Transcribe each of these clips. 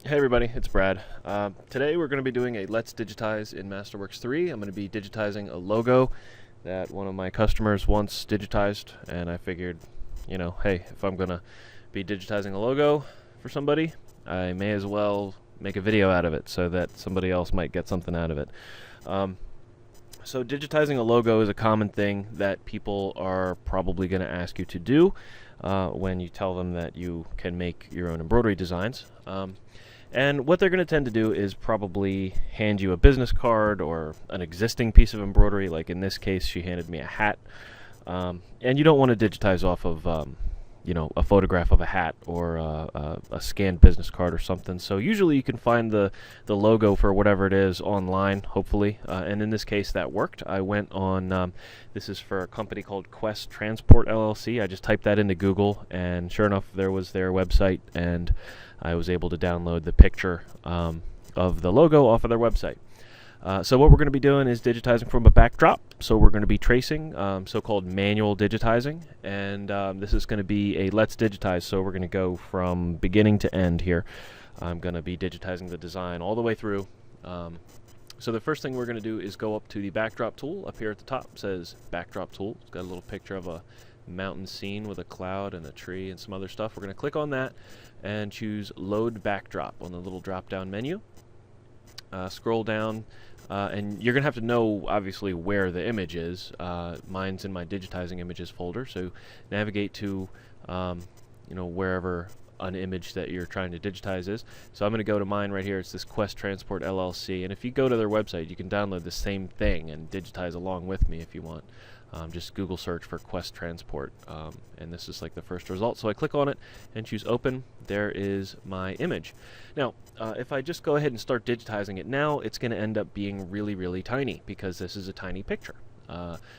Hey everybody, it's Brad. Today we're going to be doing a Let's Digitize in MasterWorks 3. I'm going to be digitizing a logo that one of my customers once digitized, and I figured, hey, if I'm going to be digitizing a logo for somebody, I may as well make a video out of it so that somebody else might get something out of it. So digitizing a logo is a common thing that people are probably going to ask you to do when you tell them that you can make your own embroidery designs. And what they're going to tend to do is probably hand you a business card or an existing piece of embroidery. Like in this case, she handed me a hat. And you don't want to digitize off of, a photograph of a hat or a scanned business card or something. So usually you can find the logo for whatever it is online, hopefully. And in this case, that worked. I went on, this is for a company called Quest Transport LLC. I just typed that into Google, and sure enough, there was their website, and I was able to download the picture of the logo off of their website. So what we're going to be doing is digitizing from a backdrop. So we're going to be tracing so-called manual digitizing, and this is going to be a Let's Digitize. So we're going to go from beginning to end here. I'm going to be digitizing the design all the way through. So the first thing we're going to do is go up to the backdrop tool. Up here at the top it says backdrop tool. It's got a little picture of a mountain scene with a cloud and a tree and some other stuff. We're going to click on that and choose load backdrop on the little drop down menu. Scroll down, and you're going to have to know obviously where the image is. Mine's in my digitizing images folder, so navigate to wherever an image that you're trying to digitize is. So I'm going to go to mine right here. It's this Quest Transport LLC, and if you go to their website, you can download the same thing and digitize along with me if you want. Just Google search for Quest Transport, and this is like the first result. So I click on it and choose open. There is my image. Now, if I just go ahead and start digitizing it now, it's going to end up being really, really tiny because this is a tiny picture.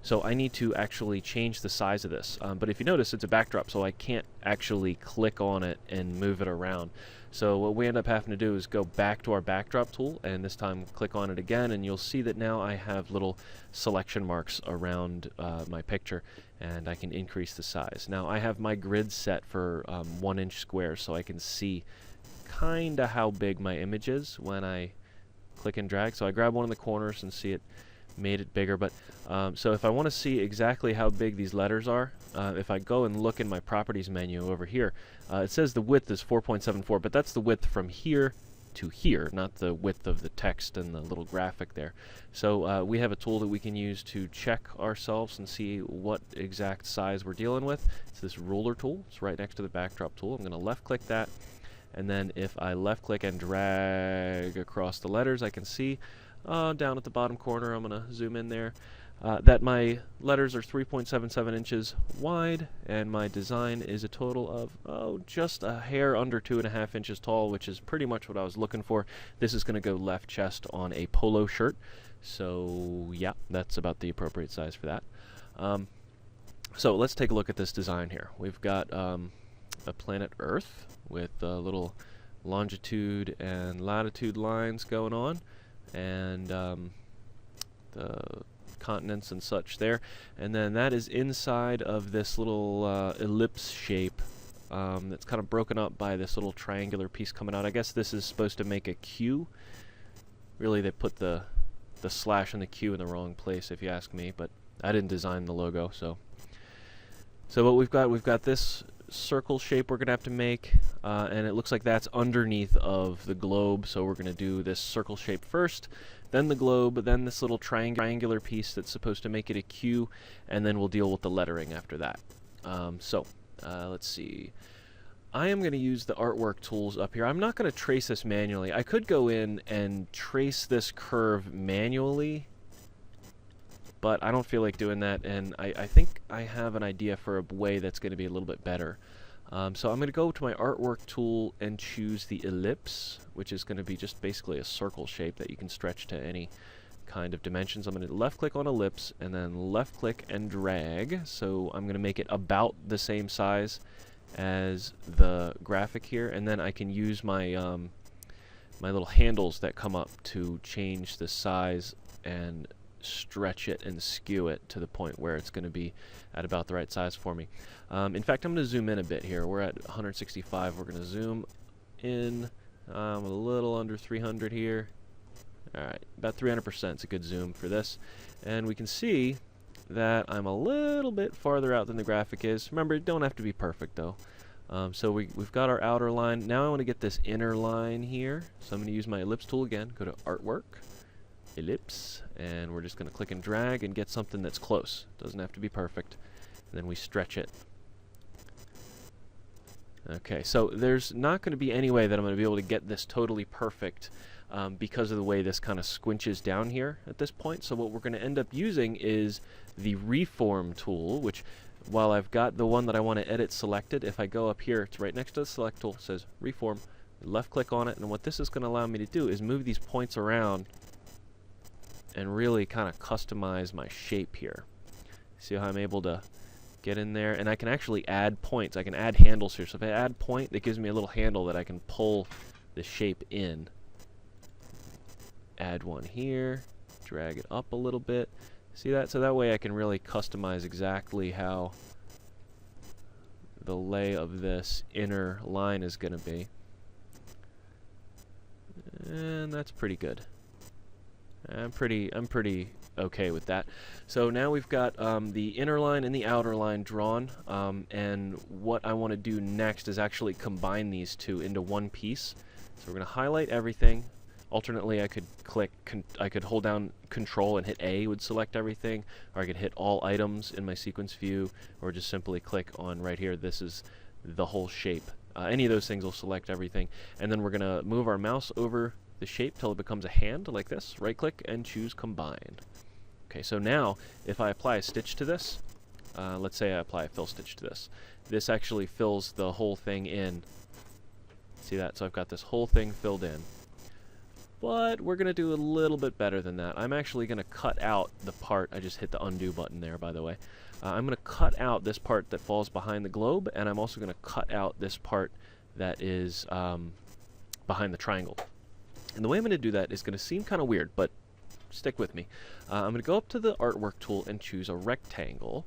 So I need to actually change the size of this. But if you notice, it's a backdrop, so I can't actually click on it and move it around. So what we end up having to do is go back to our backdrop tool, and this time click on it again, and you'll see that now I have little selection marks around my picture, and I can increase the size. Now I have my grid set for 1 inch squares, so I can see kinda how big my image is when I click and drag. So I grab one of the corners and see it made it bigger. But so if I want to see exactly how big these letters are, if I go and look in my properties menu over here, it says the width is 4.74, but that's the width from here to here, not the width of the text and the little graphic there. So we have a tool that we can use to check ourselves and see what exact size we're dealing with. It's this ruler tool. It's right next to the backdrop tool. I'm going to left click that, and then if I left click and drag across the letters, I can see down at the bottom corner, I'm going to zoom in there, that my letters are 3.77 inches wide, and my design is a total of just a hair under 2.5 inches tall, which is pretty much what I was looking for. This is going to go left chest on a polo shirt, so yeah, that's about the appropriate size for that. So let's take a look at this design here. We've got a planet Earth with little longitude and latitude lines going on, and the continents and such there, and then that is inside of this little ellipse shape that's kind of broken up by this little triangular piece coming out. I guess this is supposed to make a Q. Really, they put the slash and the Q in the wrong place, if you ask me, but I didn't design the logo. So what we've got this circle shape we're gonna have to make, and it looks like that's underneath of the globe, so we're gonna do this circle shape first, then the globe, then this little triangular piece that's supposed to make it a Q, and then we'll deal with the lettering after that. Let's see. I am going to use the artwork tools up here. I'm not going to trace this manually. I could go in and trace this curve manually, but I don't feel like doing that, and I think I have an idea for a way that's going to be a little bit better. So I'm going to go to my artwork tool and choose the ellipse, which is going to be just basically a circle shape that you can stretch to any kind of dimensions. I'm going to left click on ellipse and then left click and drag. So I'm going to make it about the same size as the graphic here, and then I can use my my little handles that come up to change the size and stretch it and skew it to the point where it's going to be at about the right size for me. In fact, I'm going to zoom in a bit here. We're at 165. We're going to zoom in A little under 300 here. Alright, about 300% is a good zoom for this. And we can see that I'm a little bit farther out than the graphic is. Remember, it don't have to be perfect though. So we've got our outer line. Now I want to get this inner line here. So I'm going to use my ellipse tool again. Go to Artwork, Ellipse, and we're just going to click and drag and get something that's close. Doesn't have to be perfect. And then we stretch it. Okay, so there's not going to be any way that I'm going to be able to get this totally perfect because of the way this kind of squinches down here at this point. So what we're going to end up using is the Reform tool, which, while I've got the one that I want to edit selected, if I go up here, it's right next to the Select tool, it says Reform, left click on it, and what this is going to allow me to do is move these points around and really kind of customize my shape here. See how I'm able to get in there, and I can actually add points. I can add handles here. So if I add point, that gives me a little handle that I can pull the shape in. Add one here, drag it up a little bit. See that? So that way I can really customize exactly how the lay of this inner line is going to be. And that's pretty good. I'm pretty okay with that. So now we've got the inner line and the outer line drawn, and what I want to do next is actually combine these two into one piece. So we're going to highlight everything. Alternately, I could I could hold down Control and hit A would select everything, or I could hit all items in my sequence view, or just simply click on right here. This is the whole shape. Any of those things will select everything, and then we're going to move our mouse over the shape till it becomes a hand like this. Right click and choose Combine. Okay, so now if I apply a stitch to this, let's say I apply a fill stitch to this, this actually fills the whole thing in. See that? So I've got this whole thing filled in. But we're going to do a little bit better than that. I'm actually going to cut out the part. I just hit the undo button there, by the way. I'm going to cut out this part that falls behind the globe, and I'm also going to cut out this part that is behind the triangle. And the way I'm going to do that is going to seem kind of weird, but stick with me. I'm going to go up to the Artwork tool and choose a rectangle.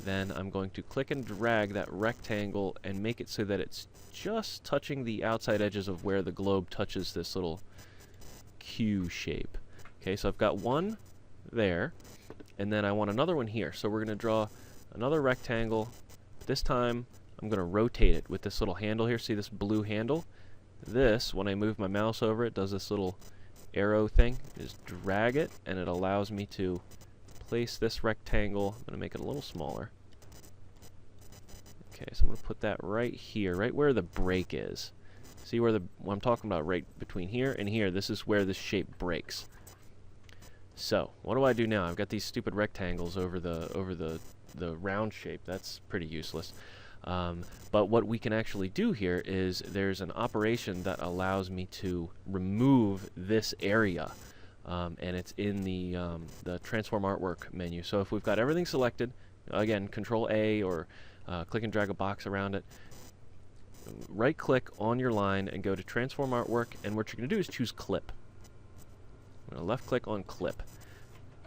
Then I'm going to click and drag that rectangle and make it so that it's just touching the outside edges of where the globe touches this little Q shape. Okay, so I've got one there, and then I want another one here. So we're going to draw another rectangle. This time I'm going to rotate it with this little handle here. See this blue handle? This, when I move my mouse over it, does this little arrow thing. Just drag it, and it allows me to place this rectangle. I'm going to make it a little smaller. Okay, so I'm going to put that right here, right where the break is. See where what I'm talking about, right between here and here, this is where this shape breaks. So, what do I do now? I've got these stupid rectangles over the round shape. That's pretty useless. But what we can actually do here is there's an operation that allows me to remove this area, and it's in the Transform Artwork menu. So if we've got everything selected, again, Control A or click and drag a box around it, right click on your line and go to Transform Artwork, and what you're going to do is choose Clip. I'm going to left click on Clip.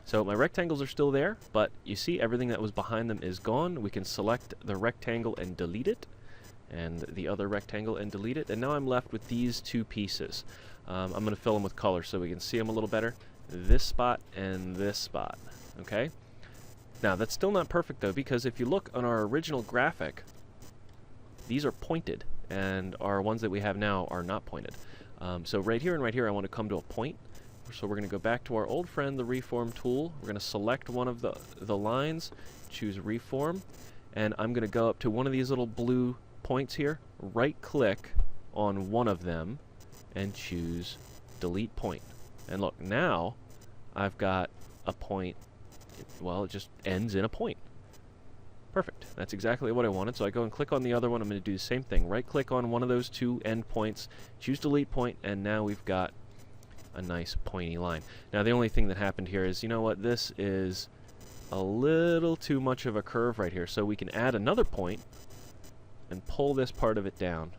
So my rectangles are still there, but you see everything that was behind them is gone. We can select the rectangle and delete it, and the other rectangle and delete it, and now I'm left with these two pieces. I'm going to fill them with color so we can see them a little better. This spot and this spot. Okay? Now that's still not perfect though, because if you look on our original graphic, these are pointed, and our ones that we have now are not pointed. So right here and right here I want to come to a point. So we're going to go back to our old friend, the Reform tool. We're going to select one of the lines, choose Reform, and I'm going to go up to one of these little blue points here, right click on one of them, and choose Delete Point. And look, now I've got a point. Well, it just ends in a point. Perfect. That's exactly what I wanted. So I go and click on the other one. I'm going to do the same thing. Right click on one of those two end points, choose Delete Point, and now we've got a nice pointy line. Now the only thing that happened here is, you know what, this is a little too much of a curve right here, so we can add another point and pull this part of it down.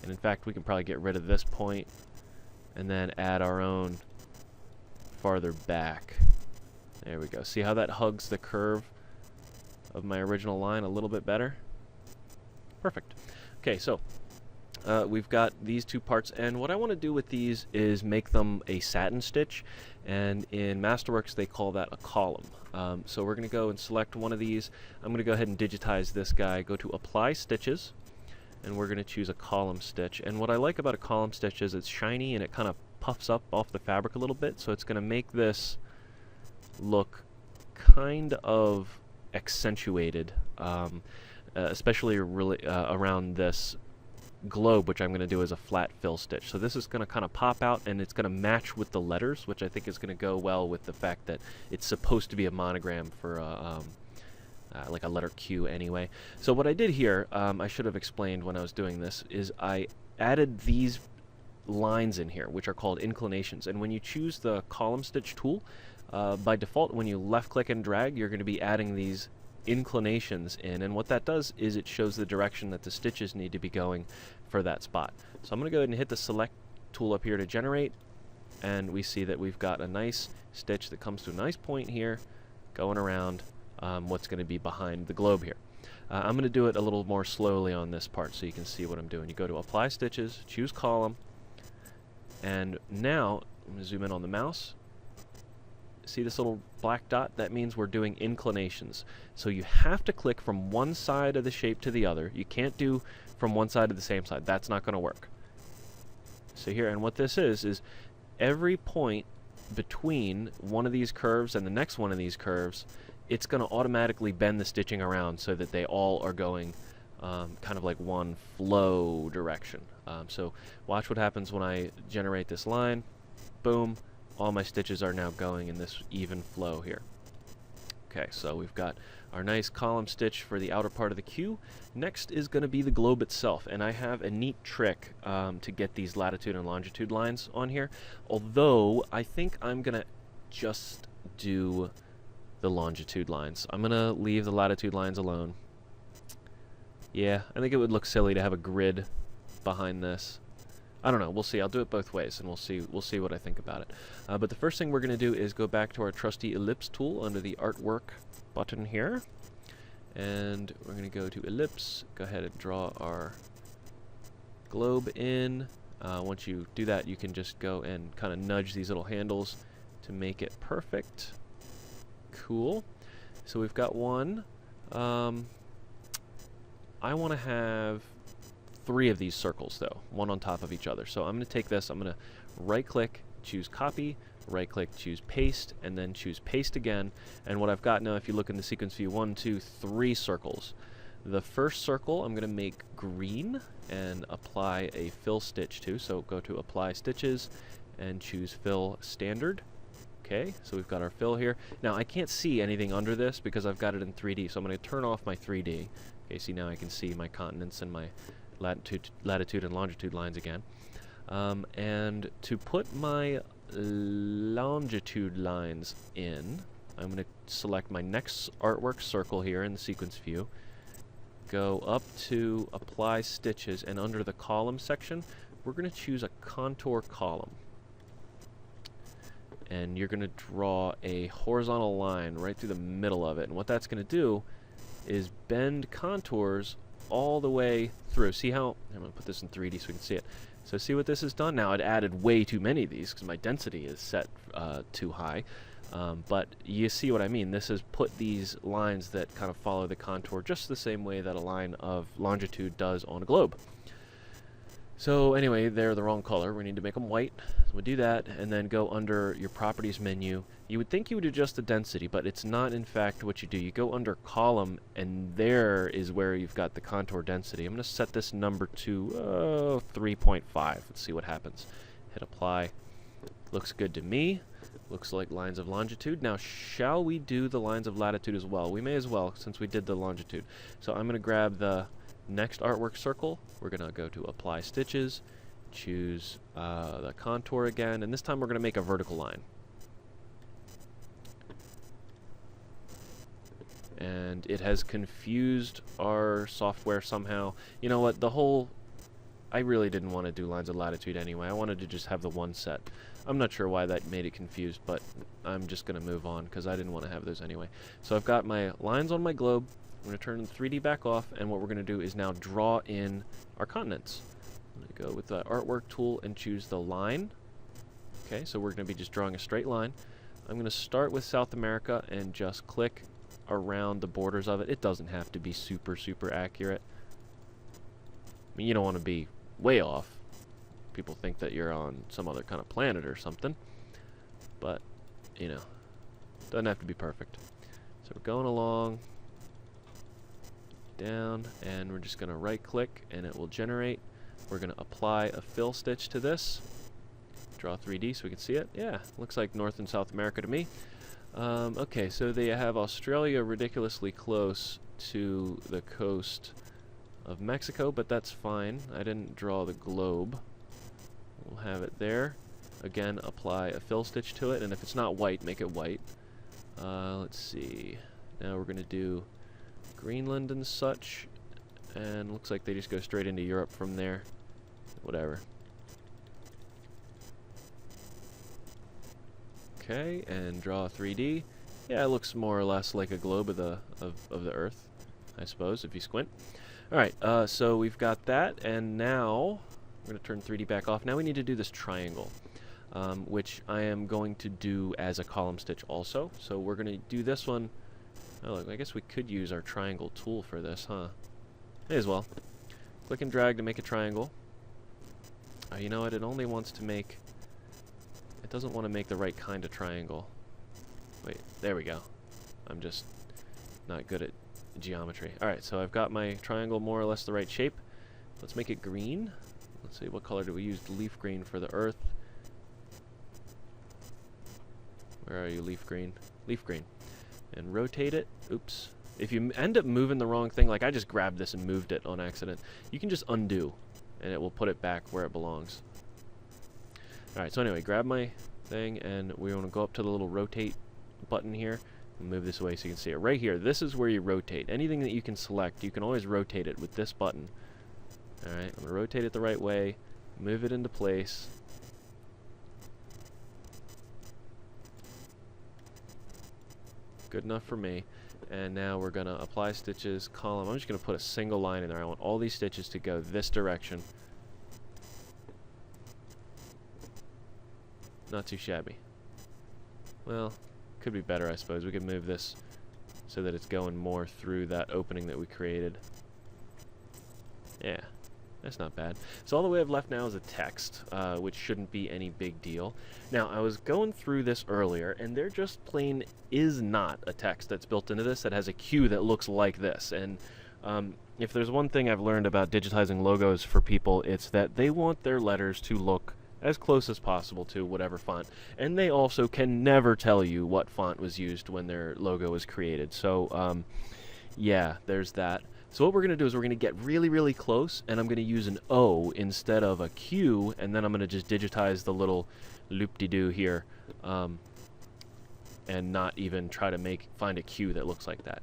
And in fact, we can probably get rid of this point and then add our own farther back. There we go. See how that hugs the curve of my original line a little bit better? Perfect. Okay, so we've got these two parts, and what I want to do with these is make them a satin stitch, and in MasterWorks they call that a column. So we're going to go and select one of these. I'm going to go ahead and digitize this guy, go to Apply Stitches, and we're going to choose a column stitch. And what I like about a column stitch is it's shiny and it kind of puffs up off the fabric a little bit, so it's going to make this look kind of accentuated, especially really around this globe, which I'm going to do as a flat fill stitch. So this is going to kind of pop out, and it's going to match with the letters, which I think is going to go well with the fact that it's supposed to be a monogram for like a letter Q anyway. So what I did here, I should have explained when I was doing this, is I added these lines in here, which are called inclinations. And when you choose the column stitch tool, by default, when you left click and drag, you're going to be adding these inclinations in, and what that does is it shows the direction that the stitches need to be going for that spot. So I'm going to go ahead and hit the select tool up here to generate, and we see that we've got a nice stitch that comes to a nice point here going around what's going to be behind the globe here. I'm going to do it a little more slowly on this part so you can see what I'm doing. You go to Apply Stitches, choose Column, and now I'm going to zoom in on the mouse. See this little black dot? That means we're doing inclinations. So you have to click from one side of the shape to the other. You can't do from one side to the same side. That's not going to work. So here, and what this is every point between one of these curves and the next one of these curves, it's going to automatically bend the stitching around so that they all are going kind of like one flow direction. So watch what happens when I generate this line. Boom. All my stitches are now going in this even flow here. Okay, so we've got our nice column stitch for the outer part of the Q. Next is going to be the globe itself, and I have a neat trick to get these latitude and longitude lines on here, although I think I'm going to just do the longitude lines. I'm going to leave the latitude lines alone. Yeah, I think it would look silly to have a grid behind this. I don't know. We'll see. I'll do it both ways, and we'll see what I think about it. But the first thing we're going to do is go back to our trusty ellipse tool under the artwork button here, and we're going to go to ellipse. Go ahead and draw our globe in. Once you do that, you can just go and kind of nudge these little handles to make it perfect. Cool. So we've got one. I want to have 3 of these circles, though, one on top of each other. So I'm going to take this, I'm going to right-click, choose Copy, right-click, choose Paste, and then choose Paste again. And what I've got now, if you look in the sequence view, 1, 2, 3 circles. The first circle I'm going to make green and apply a fill stitch to. So go to Apply Stitches and choose Fill Standard. Okay, so we've got our fill here. Now I can't see anything under this because I've got it in 3D, so I'm going to turn off my 3D. Okay, see, now I can see my continents and my latitude and longitude lines again. And to put my longitude lines in, I'm going to select my next artwork circle here in the sequence view, go up to Apply Stitches, and under the column section, we're going to choose a contour column. And you're going to draw a horizontal line right through the middle of it. And what that's going to do is bend contours all the way through. See how, I'm going to put this in 3D so we can see it. So see what this has done? Now it added way too many of these because my density is set too high. But you see what I mean. This has put these lines that kind of follow the contour just the same way that a line of longitude does on a globe. So anyway, they're the wrong color. We need to make them white. So we do that, and then go under your Properties menu. You would think you would adjust the density, but it's not in fact what you do. You go under Column, and there is where you've got the contour density. I'm going to set this number to 3.5. Let's see what happens. Hit Apply. Looks good to me. Looks like lines of longitude. Now, shall we do the lines of latitude as well? We may as well, since we did the longitude. So I'm going to grab the next artwork circle. We're going to go to Apply Stitches, choose the contour again, and this time we're going to make a vertical line. And it has confused our software somehow. You know what, I really didn't want to do lines of latitude anyway. I wanted to just have the one set. I'm not sure why that made it confused, but I'm just going to move on because I didn't want to have those anyway. So I've got my lines on my globe. I'm going to turn the 3D back off, and what we're going to do is now draw in our continents. I'm going to go with the artwork tool and choose the line. Okay, so we're going to be just drawing a straight line. I'm going to start with South America and just click around the borders of it. It doesn't have to be super, super accurate. I mean, you don't want to be way off. People think that you're on some other kind of planet or something. But, you know, doesn't have to be perfect. So we're going along, down, and we're just going to right click and it will generate. We're going to apply a fill stitch to this. Draw 3D so we can see it. Yeah, looks like North and South America to me. Okay, so they have Australia ridiculously close to the coast of Mexico, but that's fine. I didn't draw the globe. We'll have it there. Again, apply a fill stitch to it, and if it's not white, make it white. Let's see. Now we're going to do Greenland and such, and looks like they just go straight into Europe from there. Whatever. Okay, and draw 3D. Yeah, it looks more or less like a globe of the Earth, I suppose, if you squint. Alright, so we've got that, and now we're going to turn 3D back off. Now we need to do this triangle, which I am going to do as a column stitch also. So we're going to do this one. Oh, look, I guess we could use our triangle tool for this, huh? May as well. Click and drag to make a triangle. You know what? It only wants to make... It doesn't want to make the right kind of triangle. Wait, there we go. I'm just not good at geometry. Alright, so I've got my triangle more or less the right shape. Let's make it green. Let's see, what color do we use? Leaf green for the earth. Where are you, leaf green? Leaf green. And rotate it. Oops. If you end up moving the wrong thing, like I just grabbed this and moved it on accident, you can just undo, and it will put it back where it belongs. Alright, so anyway, grab my thing, and we want to go up to the little rotate button here, and move this away so you can see it. Right here, this is where you rotate. Anything that you can select, you can always rotate it with this button. Alright, I'm going to rotate it the right way, move it into place. Good enough for me. And now we're going to apply stitches, column. I'm just going to put a single line in there. I want all these stitches to go this direction. Not too shabby. Well, could be better, I suppose. We could move this so that it's going more through that opening that we created. Yeah, that's not bad. So all the way I've left now is a text, which shouldn't be any big deal. Now, I was going through this earlier, and there just plain is not a text that's built into this that has a Q that looks like this. And if there's one thing I've learned about digitizing logos for people, it's that they want their letters to look as close as possible to whatever font. And they also can never tell you what font was used when their logo was created. So, yeah, there's that. So what we're going to do is we're going to get really, really close, and I'm going to use an O instead of a Q, and then I'm going to just digitize the little loop-de-doo here, and not even try to find a Q that looks like that.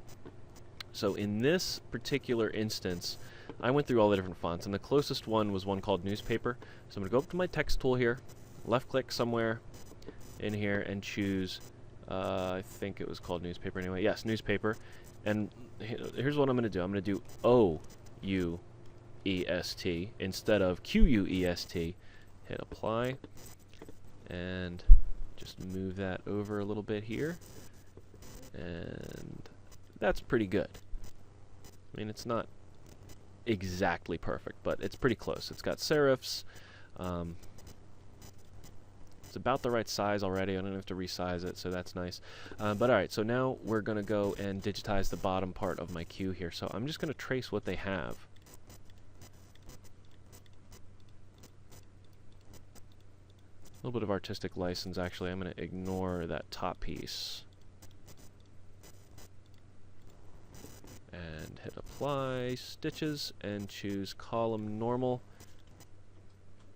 So in this particular instance, I went through all the different fonts, and the closest one was one called Newspaper. So I'm going to go up to my text tool here, left-click somewhere in here, and choose, I think it was called Newspaper anyway. Yes, Newspaper. And here's what I'm going to do. I'm going to do O-U-E-S-T instead of Q-U-E-S-T. Hit apply, and just move that over a little bit here. And that's pretty good. I mean, it's not exactly perfect, but it's pretty close. It's got serifs. It's about the right size already. I don't have to resize it, so that's nice. But alright, so now we're going to go and digitize the bottom part of my Q here. So I'm just going to trace what they have. A little bit of artistic license, actually. I'm going to ignore that top piece. And hit apply stitches and choose column normal.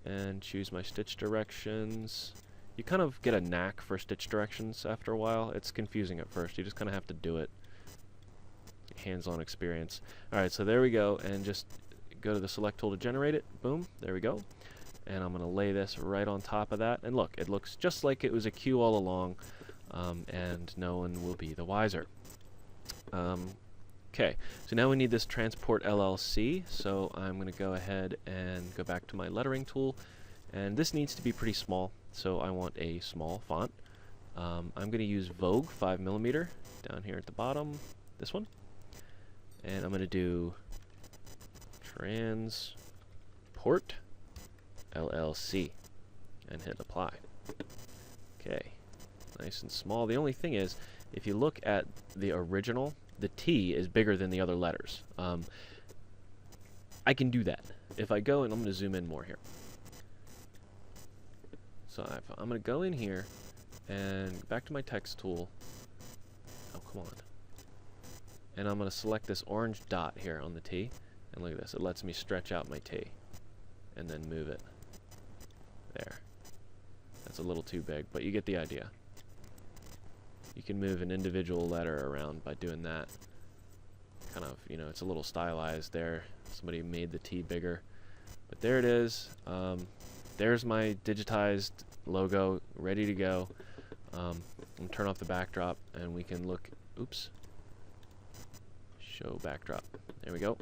And choose my stitch directions. You kind of get a knack for stitch directions after a while. It's confusing at first. You just kind of have to do it. Hands-on experience. Alright, so there we go. And just go to the select tool to generate it. Boom. There we go. And I'm going to lay this right on top of that. And look, it looks just like it was a Q all along. And no one will be the wiser. Okay, so now we need this transport LLC, so I'm going to go ahead and go back to my lettering tool, and this needs to be pretty small, so I want a small font. I'm going to use Vogue 5mm down here at the bottom, this one, and I'm going to do Transport LLC and hit apply. Okay, nice and small. The only thing is, if you look at the original, the T is bigger than the other letters. I can do that. If I go, and I'm going to zoom in more here. So I'm going to go in here and back to my text tool. Oh, come on. And I'm going to select this orange dot here on the T. And look at this. It lets me stretch out my T and then move it. There. That's a little too big, but you get the idea. You can move an individual letter around by doing that. Kind of, you know, it's a little stylized there. Somebody made the T bigger. But there it is. There's my digitized logo ready to go. I'm going to turn off the backdrop and we can look. Oops. Show backdrop. There we go.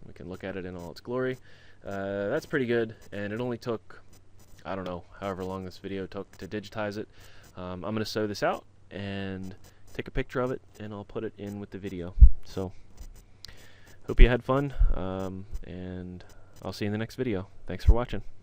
We can look at it in all its glory. That's pretty good, and it only took, I don't know, however long this video took to digitize it. I'm going to sew this out and take a picture of it, and I'll put it in with the video. So, hope you had fun, and I'll see you in the next video. Thanks for watching.